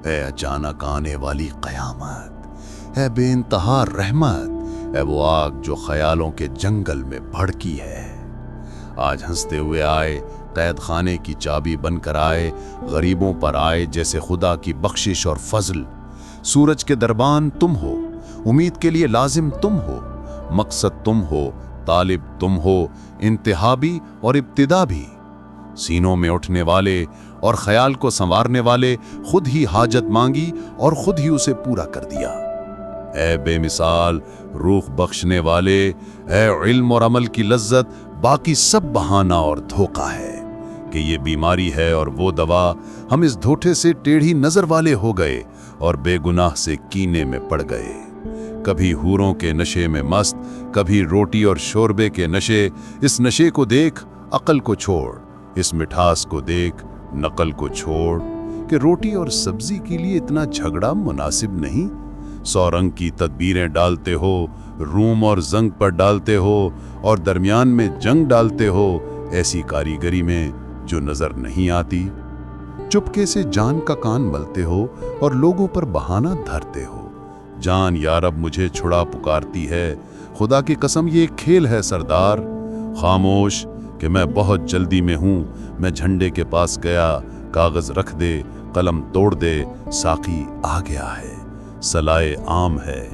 اے اچانک آنے والی قیامت، اے بے انتہا رحمت، اے وہ آگ جو خیالوں کے جنگل میں بھڑکی ہے۔ آج ہنستے ہوئے آئے، قید خانے کی چابی بن کر آئے، غریبوں پر آئے جیسے خدا کی بخشش اور فضل۔ سورج کے دربان تم ہو، امید کے لیے لازم تم ہو، مقصد تم ہو، طالب تم ہو، انتہا بھی اور ابتدا بھی۔ سینوں میں اٹھنے والے اور خیال کو سنوارنے والے، خود ہی حاجت مانگی اور خود ہی اسے پورا کر دیا۔ اے بے مثال روح بخشنے والے، اے علم اور عمل کی لذت، باقی سب بہانہ اور دھوکہ ہے کہ یہ بیماری ہے اور وہ دوا۔ ہم اس دھوکے سے ٹیڑھی نظر والے ہو گئے اور بے گناہ سے کینے میں پڑ گئے۔ کبھی حوروں کے نشے میں مست، کبھی روٹی اور شوربے کے نشے۔ اس نشے کو دیکھ عقل کو چھوڑ، اس مٹھاس کو دیکھ نقل کو چھوڑ، کہ روٹی اور سبزی کے لیے اتنا جھگڑا مناسب نہیں۔ 100 رنگ کی تدبیریں ڈالتے ہو، روم اور زنگ پر ڈالتے ہو اور درمیان میں جنگ ڈالتے ہو، ایسی کاریگری میں جو نظر نہیں آتی۔ چپکے سے جان کا کان ملتے ہو اور لوگوں پر بہانہ دھرتے ہو۔ جان یا رب مجھے چھڑا پکارتی ہے، خدا کی قسم یہ ایک کھیل ہے سردار۔ خاموش کہ میں بہت جلدی میں ہوں۔ میں جھنڈے کے پاس گیا، کاغذ رکھ دے، قلم توڑ دے، ساقی آ گیا ہے، صلائے عام ہے۔